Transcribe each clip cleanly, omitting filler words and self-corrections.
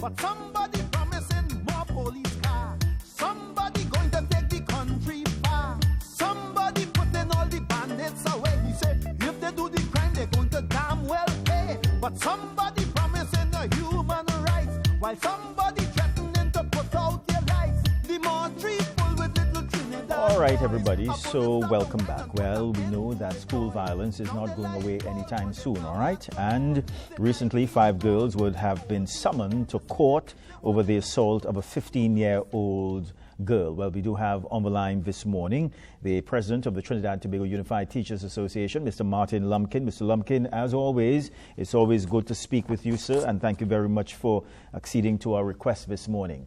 but somebody promising more police car. Somebody going to take the country far. Somebody putting all the bandits away. He said, if they do the crime, they're going to damn well pay. But somebody promising the human rights, while somebody threatening to put out their lights. The Montreal full with little Trinidad. All right, everybody, so welcome back. Well, we know that school violence is not going away anytime soon, all right? And recently, 5 girls would have been summoned to court over the assault of a 15-year-old girl. Well, we do have on the line this morning the president of the Trinidad and Tobago Unified Teachers Association, Mr. Martin Lumpkin. Mr. Lumpkin, as always, it's always good to speak with you, sir, and thank you very much for acceding to our request this morning.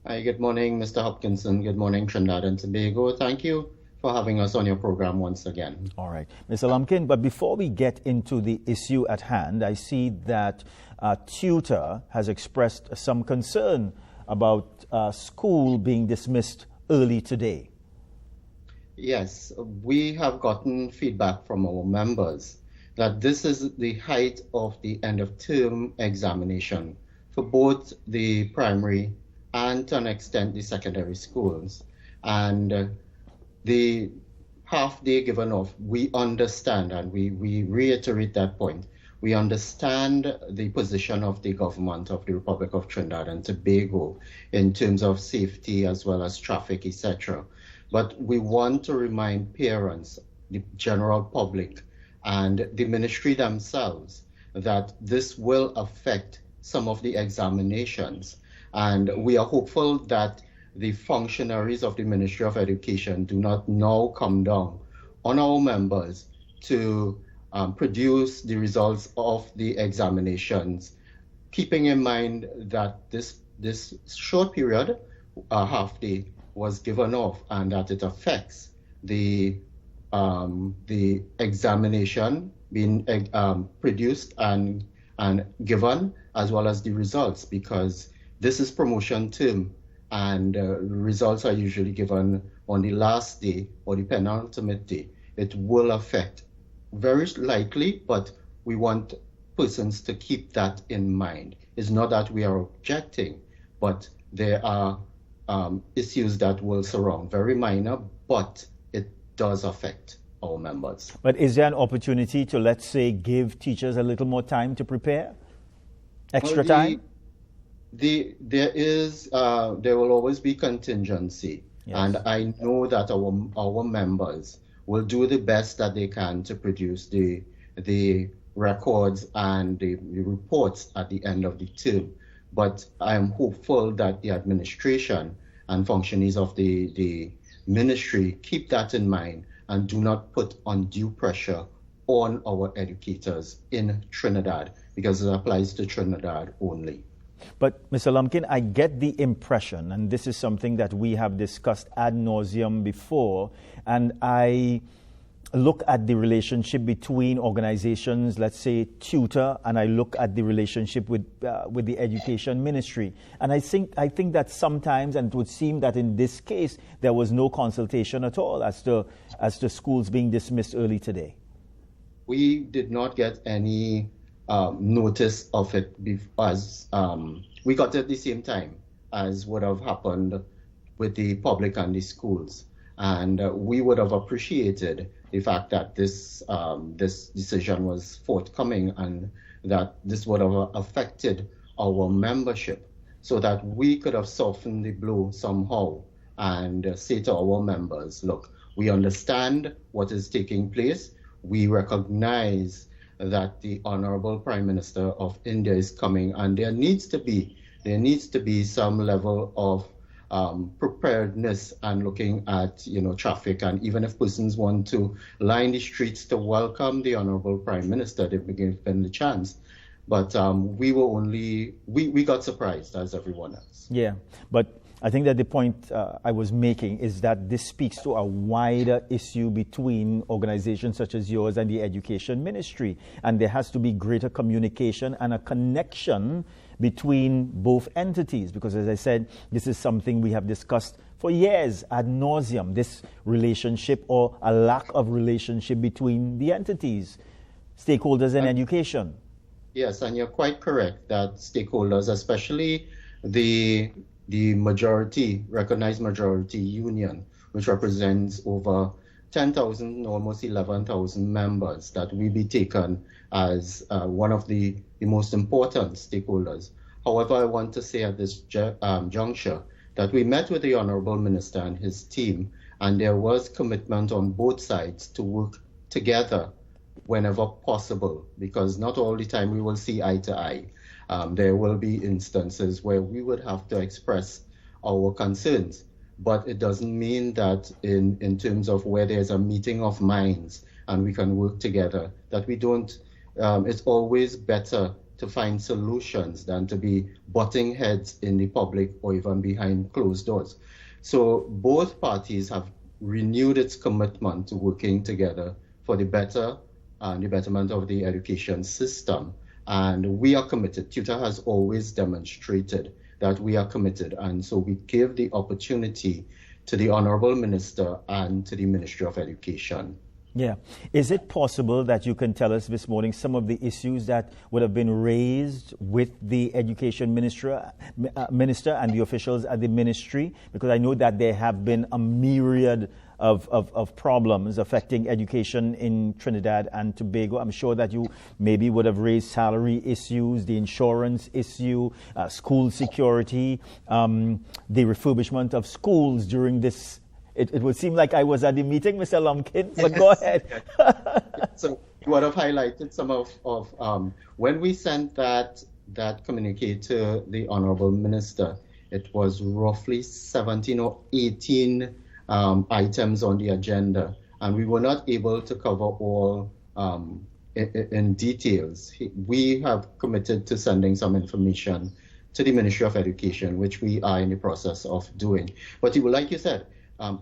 Hi, good morning, Mr. Hopkinson. Good morning, Trinidad and Tobago. Thank you for having us on your program once again. All right, Mr. Lumpkin, but before we get into the issue at hand, I see that TTUTA has expressed some concern about school being dismissed early today. Yes, we have gotten feedback from our members that this is the height of the end of term examination for both the primary and to an extent the secondary schools. And the half day given off, we understand, and we reiterate that point. We understand the position of the government of the Republic of Trinidad and Tobago in terms of safety as well as traffic, etc. But we want to remind parents, the general public, and the ministry themselves that this will affect some of the examinations. And we are hopeful that the functionaries of the Ministry of Education do not now come down on our members to produce the results of the examinations, keeping in mind that this short period, half day, was given off, and that it affects the examination being produced and given, as well as the results, because this is promotion term, and results are usually given on the last day or the penultimate day. It will affect very likely, but we want persons to keep that in mind. It's not that we are objecting, but there are issues that will surround, very minor, but it does affect our members. But is there an opportunity to, let's say, give teachers a little more time to prepare? Extra time? There will always be contingency. Yes. And I know that our members will do the best that they can to produce the records and the reports at the end of the term. But I am hopeful that the administration and functionaries of the ministry keep that in mind and do not put undue pressure on our educators in Trinidad, because it applies to Trinidad only. But, Mr. Lumpkin, I get the impression, and this is something that we have discussed ad nauseum before, and I look at the relationship between organizations, let's say TTUTA, and I look at the relationship with the education ministry. And I think that sometimes, and it would seem that in this case, there was no consultation at all as to schools being dismissed early today. We did not get any notice of it as we got it at the same time as would have happened with the public and the schools. And we would have appreciated the fact that this decision was forthcoming and that this would have affected our membership, so that we could have softened the blow somehow and say to our members, look, we understand what is taking place. We recognize that the Honorable Prime Minister of India is coming, and there needs to be some level of preparedness and looking at traffic, and even if persons want to line the streets to welcome the Honorable Prime Minister, they've been given the chance. But we got surprised as everyone else. Yeah, but I think that the point I was making is that this speaks to a wider issue between organizations such as yours and the education ministry. And there has to be greater communication and a connection between both entities. Because as I said, this is something we have discussed for years ad nauseum, this relationship or a lack of relationship between the entities, stakeholders in education. Yes, and you're quite correct that stakeholders, especially the majority, recognized majority union, which represents over 10,000, almost 11,000 members, that will be taken as one of the most important stakeholders. However, I want to say at this juncture that we met with the Honorable Minister and his team, and there was commitment on both sides to work together whenever possible, because not all the time we will see eye to eye. There will be instances where we would have to express our concerns, but it doesn't mean that in terms of where there's a meeting of minds and we can work together, that we don't, it's always better to find solutions than to be butting heads in the public or even behind closed doors. So both parties have renewed its commitment to working together for the betterment of the education system. And we are committed. TTUTA has always demonstrated that we are committed. And so we give the opportunity to the Honorable Minister and to the Ministry of Education. Yeah. Is it possible that you can tell us this morning some of the issues that would have been raised with the Education Minister and the officials at the ministry? Because I know that there have been a myriad of problems affecting education in Trinidad and Tobago. I'm sure that you maybe would have raised salary issues, the insurance issue, school security, the refurbishment of schools during this. It would seem like I was at the meeting, Mr. Lumpkin, but go ahead. So you would have highlighted some of when we sent that communique to the Honorable Minister, it was roughly 17 or 18 items on the agenda, and we were not able to cover all in details. We have committed to sending some information to the Ministry of Education, which we are in the process of doing. But like you said,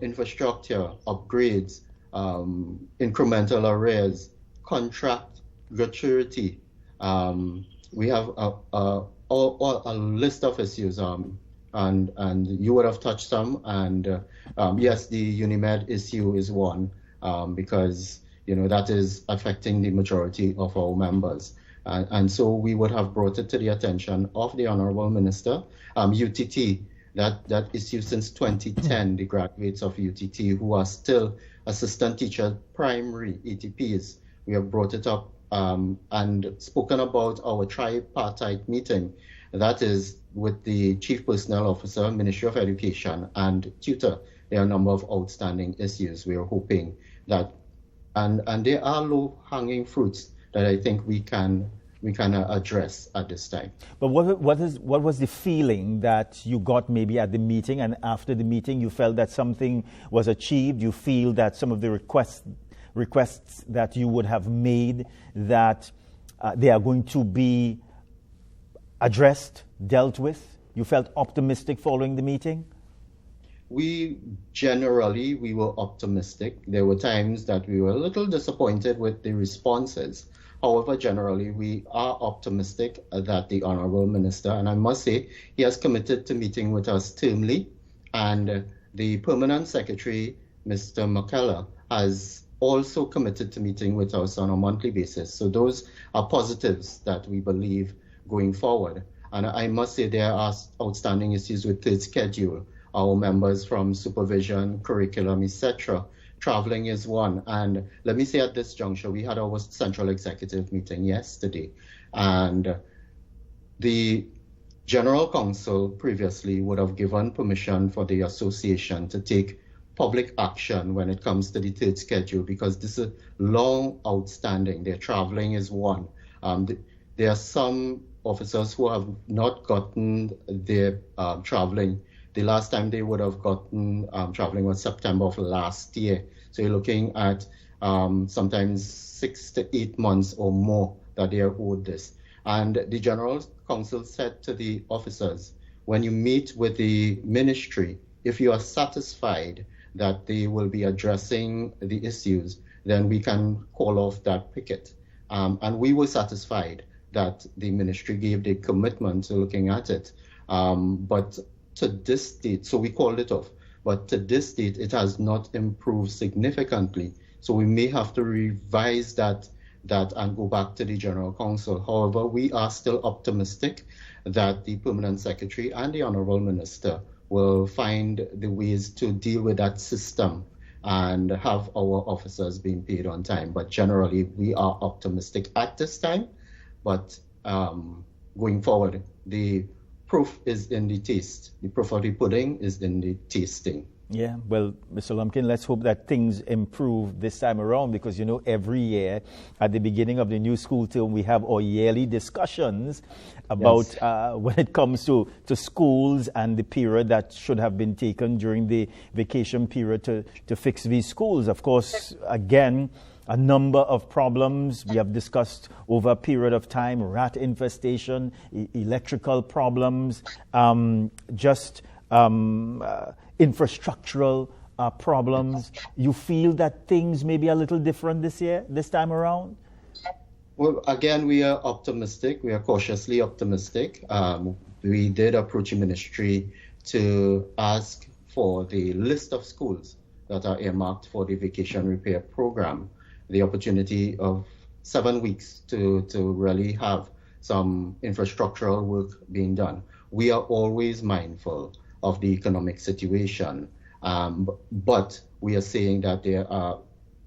infrastructure, upgrades, incremental arrears, contract gratuity. We have a list of issues, and you would have touched some. And yes, the UNIMED issue is one, because that is affecting the majority of our members. And so we would have brought it to the attention of the Honorable Minister. UTT, that issue since 2010, the graduates of UTT who are still assistant teacher primary ATPs, we have brought it up and spoken about our tripartite meeting. That is with the Chief Personnel Officer, Ministry of Education, and TTUTA. There are a number of outstanding issues. We are hoping that, and there are low-hanging fruits that I think we can address at this time. But what was the feeling that you got maybe at the meeting, and after the meeting you felt that something was achieved? You feel that some of the requests that you would have made, that they are going to be addressed, dealt with? You felt optimistic following the meeting? We were optimistic. There were times that we were a little disappointed with the responses. However, generally, we are optimistic that the Honorable Minister, and I must say, he has committed to meeting with us termly, and the Permanent Secretary, Mr. McKellar, has also committed to meeting with us on a monthly basis. So those are positives that we believe going forward. And I must say there are outstanding issues with third schedule. Our members from supervision, curriculum, etc. Traveling is one. And let me say at this juncture, we had our central executive meeting yesterday. And the General Council previously would have given permission for the association to take public action when it comes to the third schedule, because this is long outstanding. Their traveling is one. There are some officers who have not gotten their traveling. The last time they would have gotten traveling was September of last year. So you're looking at sometimes 6 to 8 months or more that they are owed this. And the General Council said to the officers, when you meet with the ministry, if you are satisfied that they will be addressing the issues, then we can call off that picket. And we were satisfied that the ministry gave the commitment to looking at it. But to this date, so we called it off, but to this date, it has not improved significantly. So we may have to revise that that and go back to the General Council. However, we are still optimistic that the Permanent Secretary and the Honorable Minister will find the ways to deal with that system and have our officers being paid on time. But generally, we are optimistic at this time. But going forward, the proof is in the taste. The proof of the pudding is in the tasting. Yeah, well, Mr. Lumpkin, let's hope that things improve this time around, because, every year at the beginning of the new school term, we have our yearly discussions about when it comes to schools and the period that should have been taken during the vacation period to fix these schools. Of course, again, a number of problems we have discussed over a period of time: rat infestation, electrical problems, infrastructural problems. You feel that things may be a little different this time around? Well, again, we are optimistic. We are cautiously optimistic. We did approach the ministry to ask for the list of schools that are earmarked for the vacation repair program, the opportunity of 7 weeks to really have some infrastructural work being done. We are always mindful of the economic situation, but we are saying that there are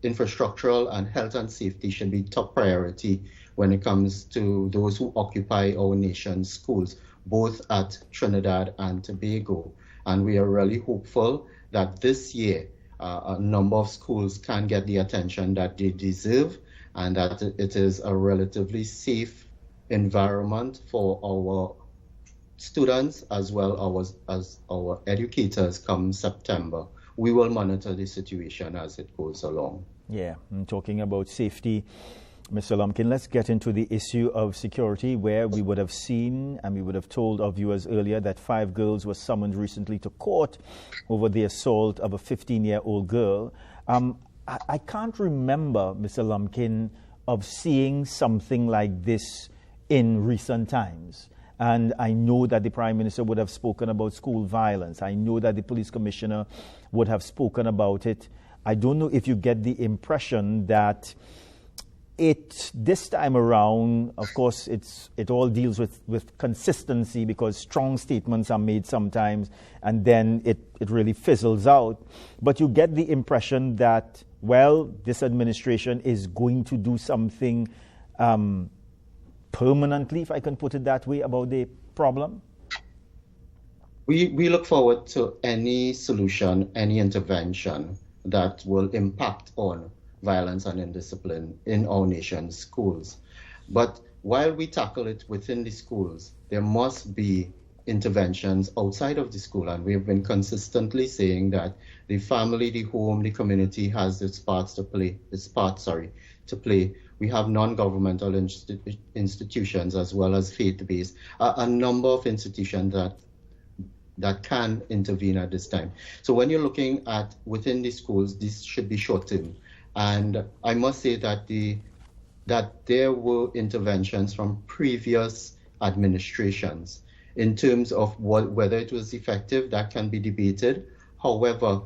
infrastructural and health and safety should be top priority when it comes to those who occupy our nation's schools, both at Trinidad and Tobago. And we are really hopeful that this year a number of schools can get the attention that they deserve, and that it is a relatively safe environment for our students as well as our educators come September. We will monitor the situation as it goes along. Yeah, and talking about safety, Mr. Lumpkin, let's get into the issue of security, where we would have seen and we would have told our viewers earlier that 5 girls were summoned recently to court over the assault of a 15-year-old girl. I can't remember, Mr. Lumpkin, of seeing something like this in recent times. And I know that the Prime Minister would have spoken about school violence. I know that the Police Commissioner would have spoken about it. I don't know if you get the impression that this time around, of course, it all deals with consistency, because strong statements are made sometimes and then it really fizzles out. But you get the impression that, well, this administration is going to do something permanently, if I can put it that way, about the problem? We look forward to any solution, any intervention that will impact on violence and indiscipline in our nation's schools. But while we tackle it within the schools, there must be interventions outside of the school. And we've been consistently saying that the family, the home, the community has its part to play. We have non-governmental institutions as well as faith-based, a number of institutions that can intervene at this time. So when you're looking at within the schools, this should be short-term. And I must say that there were interventions from previous administrations. In terms of whether it was effective, that can be debated. However,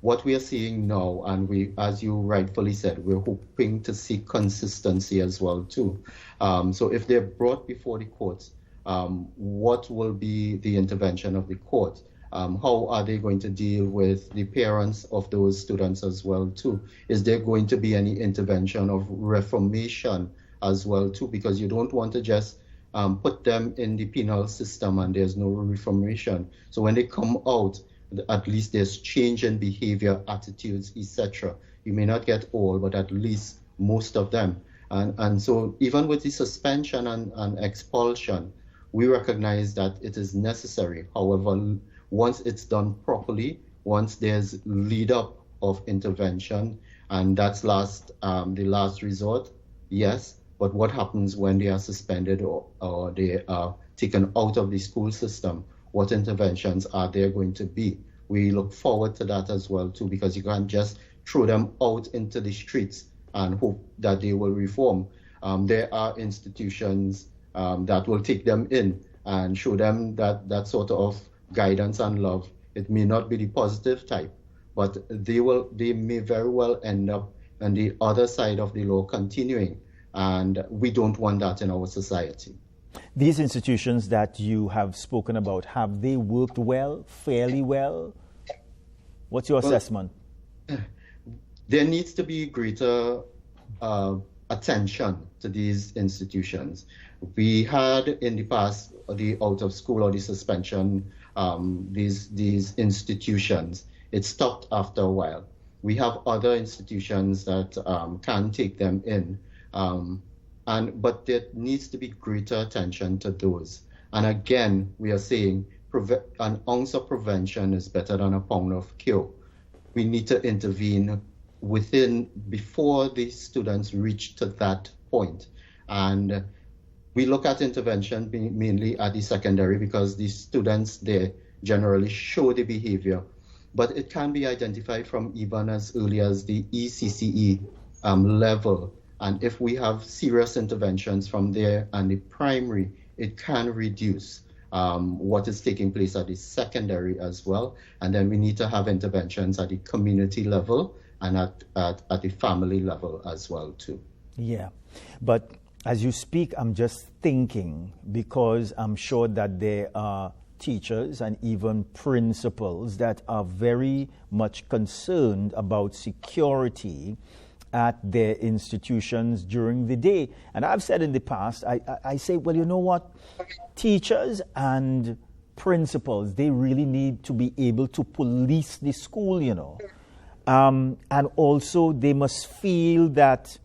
what we are seeing now, and we, as you rightfully said, we're hoping to see consistency as well too. So if they're brought before the courts, what will be the intervention of the court? How are they going to deal with the parents of those students as well too? Is there going to be any intervention of reformation as well too? Because you don't want to just put them in the penal system and there's no reformation. So when they come out, at least there's change in behavior, attitudes, etc. You may not get all, but at least most of them. And so even with the suspension and expulsion, we recognize that it is necessary. However, once it's done properly, once there's lead up of intervention, and that's the last resort, yes. But what happens when they are suspended or they are taken out of the school system? What interventions are there going to be? We look forward to that as well too, because you can't just throw them out into the streets and hope that they will reform. There are institutions that will take them in and show them that sort of guidance and love. It may not be the positive type, but they may very well end up and the other side of the law continuing. And we don't want that in our society. These institutions that you have spoken about, have they worked well, fairly well? What's your assessment? There needs to be greater attention to these institutions. We had in the past the out of school or the suspension, these institutions. It stopped after a while. We have other institutions that can take them in, but there needs to be greater attention to those. And again, we are saying an ounce of prevention is better than a pound of cure. We need to intervene before the students reach to that point. And we look at intervention mainly at the secondary because the students there generally show the behavior, but it can be identified from even as early as the ECCE level. And if we have serious interventions from there and the primary, it can reduce what is taking place at the secondary as well. And then we need to have interventions at the community level and at the family level as well too. Yeah, but as you speak, I'm just thinking, because I'm sure that there are teachers and even principals that are very much concerned about security at their institutions during the day. And I've said in the past, I say, well, you know what? Teachers and principals, they really need to be able to police the school, you know. And also they must feel that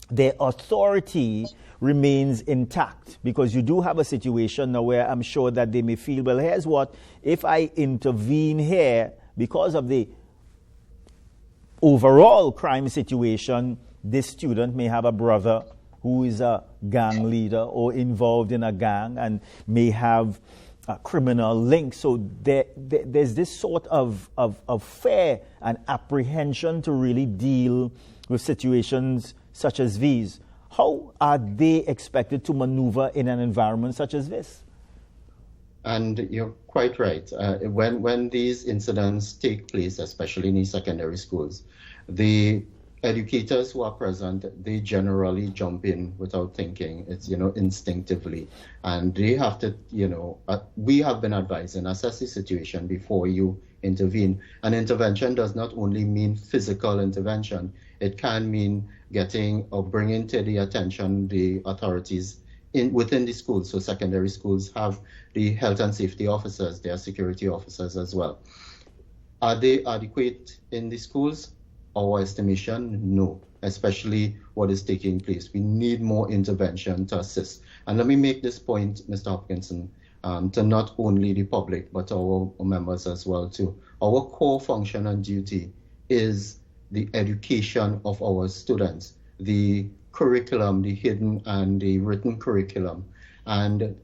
their authority remains intact, because you do have a situation now where I'm sure that they may feel, well, here's what, if I intervene here because of the overall crime situation, this student may have a brother who is a gang leader or involved in a gang and may have a criminal link. So there's this sort of fear and apprehension to really deal with situations such as these. How are they expected to maneuver in an environment such as this? And you're quite right. When these incidents take place, especially in the secondary schools, the educators who are present, they generally jump in without thinking. It's, instinctively. And they have to, we have been advising, assess the situation before you intervene. And intervention does not only mean physical intervention. It can mean getting or bringing to the attention the authorities within the schools. So secondary schools have the health and safety officers, their security officers as well. Are they adequate in the schools? Our estimation, no, especially what is taking place. We need more intervention to assist. And let me make this point, Mr. Hopkinson, to not only the public, but our members as well too. Our core function and duty is the education of our students, the curriculum, the hidden and the written curriculum. And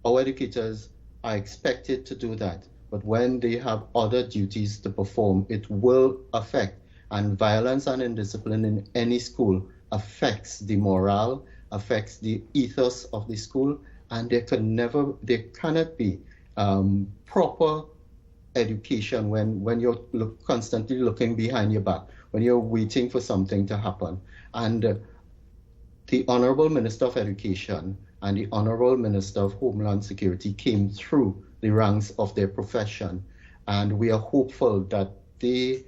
our educators are expected to do that. But when they have other duties to perform, it will affect. And violence and indiscipline in any school affects the morale, affects the ethos of the school, and there cannot be proper education when you're constantly looking behind your back, when you're waiting for something to happen. And the Honorable Minister of Education and the Honorable Minister of Homeland Security came through the ranks of their profession, and we are hopeful that they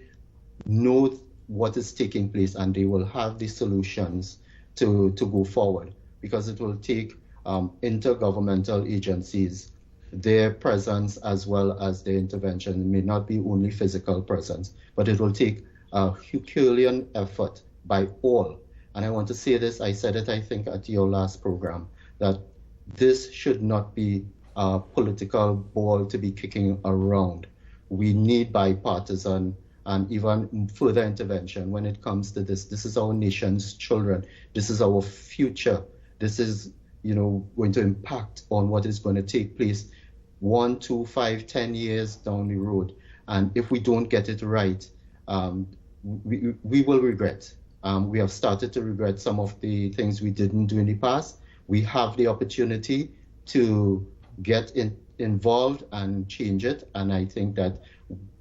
know what is taking place and they will have the solutions to go forward, because it will take intergovernmental agencies, their presence as well as their intervention. It may not be only physical presence, but it will take a Herculean effort by all. And I want to say this, I said it I think at your last program, that this should not be a political ball to be kicking around. We need bipartisan and even further intervention when it comes to this. This is our nation's children. This is our future. This is, going to impact on what is going to take place 1, 2, 5, 10 years down the road. And if we don't get it right, we will regret. We have started to regret some of the things we didn't do in the past. We have the opportunity to get involved and change it. And I think that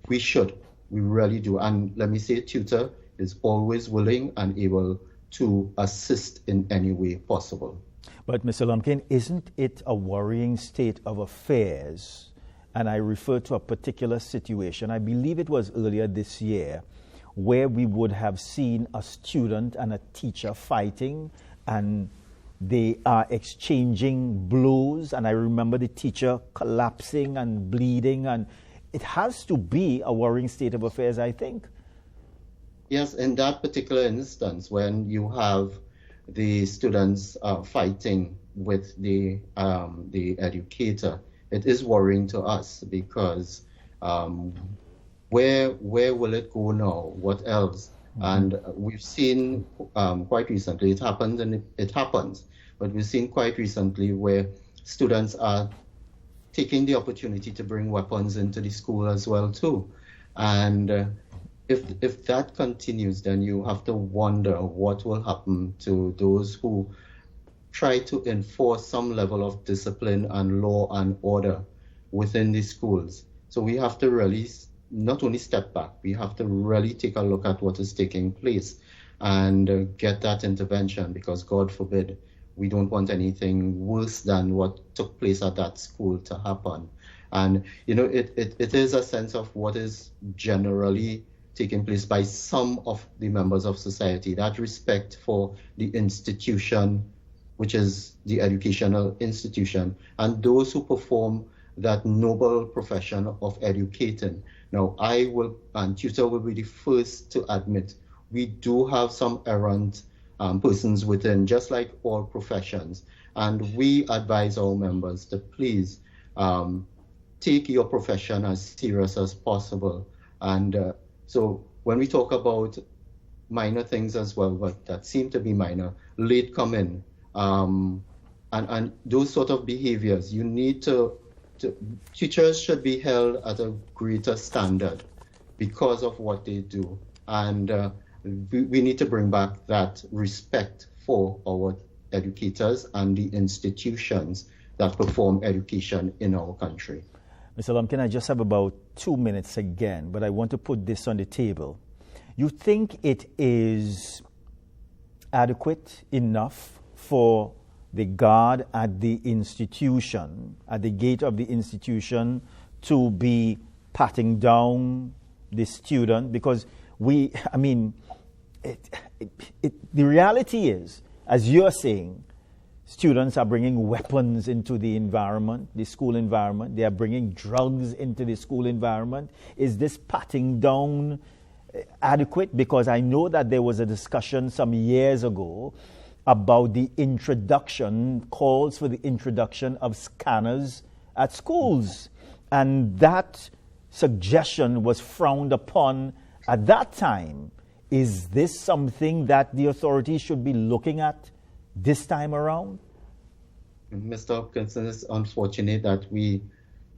we should. We really do. And let me say, TTUTA is always willing and able to assist in any way possible. But Mr. Lumpkin, isn't it a worrying state of affairs? And I refer to a particular situation, I believe it was earlier this year, where we would have seen a student and a teacher fighting, and they are exchanging blows, and I remember the teacher collapsing and bleeding, and it has to be a worrying state of affairs, I think. Yes, in that particular instance, when you have the students fighting with the educator, it is worrying to us because where will it go now? What else? Mm-hmm. And we've seen quite recently, it happens and it happens, but we've seen quite recently where students are taking the opportunity to bring weapons into the school as well too. And if that continues, then you have to wonder what will happen to those who try to enforce some level of discipline and law and order within the schools. So we have to really not only step back, we have to really take a look at what is taking place and get that intervention, because God forbid, we don't want anything worse than what took place at that school to happen. And, you know, it is a sense of what is generally taking place by some of the members of society, that respect for the institution, which is the educational institution, and those who perform that noble profession of educating. Now, I will, and TTUTA will be the first to admit, we do have some errant persons within, just like all professions. And we advise our members to please take your profession as serious as possible. And so when we talk about minor things as well, but that seem to be minor, late coming, and those sort of behaviors, you need to teachers should be held at a greater standard because of what they do. And we need to bring back that respect for our educators and the institutions that perform education in our country. Mr. Lumpkin, I just have about 2 minutes again, but I want to put this on the table. You think it is adequate enough for the guard at the institution, at the gate of the institution, to be patting down the student? Because the reality is, as you're saying, students are bringing weapons into the environment, the school environment. They are bringing drugs into the school environment. Is this patting down adequate? Because I know that there was a discussion some years ago about the calls for the introduction of scanners at schools. And that suggestion was frowned upon at that time. Is this something that the authorities should be looking at this time around? Mr. Hopkinson, it's unfortunate that we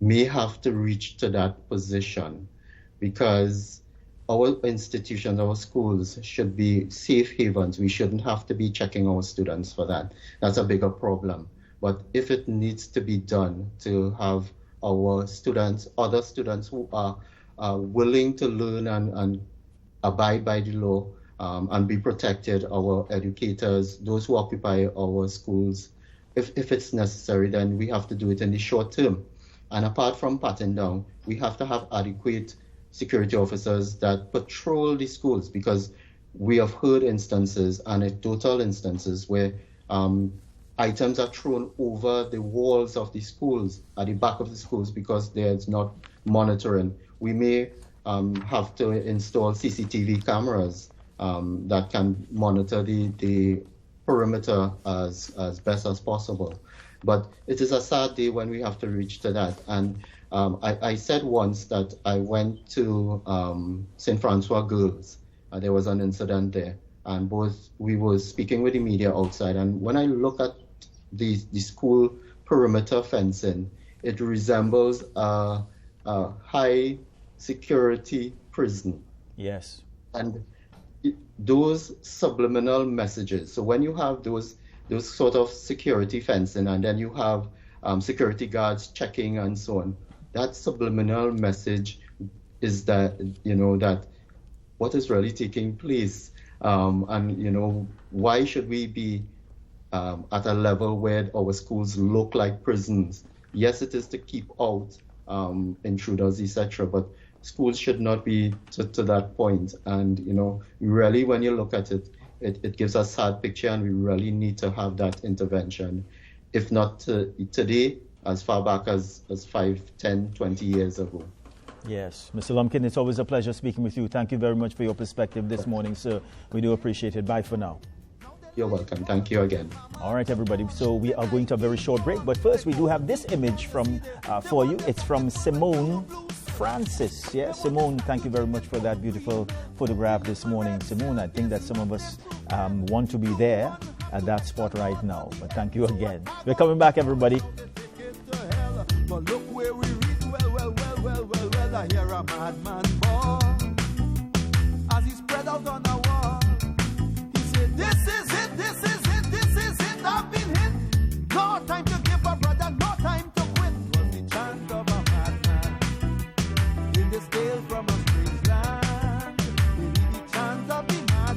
may have to reach to that position, because our institutions, our schools should be safe havens. We shouldn't have to be checking our students for that. That's a bigger problem. But if it needs to be done to have our students, other students who are willing to learn and abide by the law and be protected, our educators, those who occupy our schools, if it's necessary, then we have to do it in the short term. And apart from patting down, we have to have adequate security officers that patrol the schools, because we have heard instances, anecdotal instances, where items are thrown over the walls of the schools, at the back of the schools, because there's not monitoring. We may have to install CCTV cameras that can monitor the perimeter as best as possible. But it is a sad day when we have to reach to that. And I said once that I went to St. Francois Girls. There was an incident there, and we were speaking with the media outside. And when I look at the school perimeter fencing, it resembles a high security prison. Yes. And those subliminal messages. So when you have those sort of security fencing, and then you have security guards checking and so on, that subliminal message is that, that what is really taking place. And, you know, why should we be at a level where our schools look like prisons? Yes, it is to keep out intruders, etc., but schools should not be to that point. And, you know, really, when you look at it, it gives a sad picture, and we really need to have that intervention, if not today, as far back as 5, 10, 20 years ago. Yes. Mr. Lumpkin, it's always a pleasure speaking with you. Thank you very much for your perspective this morning, sir. We do appreciate it. Bye for now. You're welcome. Thank you again. All right, everybody. So we are going to a very short break. But first, we do have this image from for you. It's from Simone Francis. Yeah, Simone, thank you very much for that beautiful photograph this morning. Simone, I think that some of us want to be there at that spot right now. But thank you again. We're coming back, everybody. But look where we reach, well, I hear a madman ball. As he spread out on a wall, he said, this is it, I've been hit. No time to give up, brother, no time to quit. Was the chant of a madman in this gale from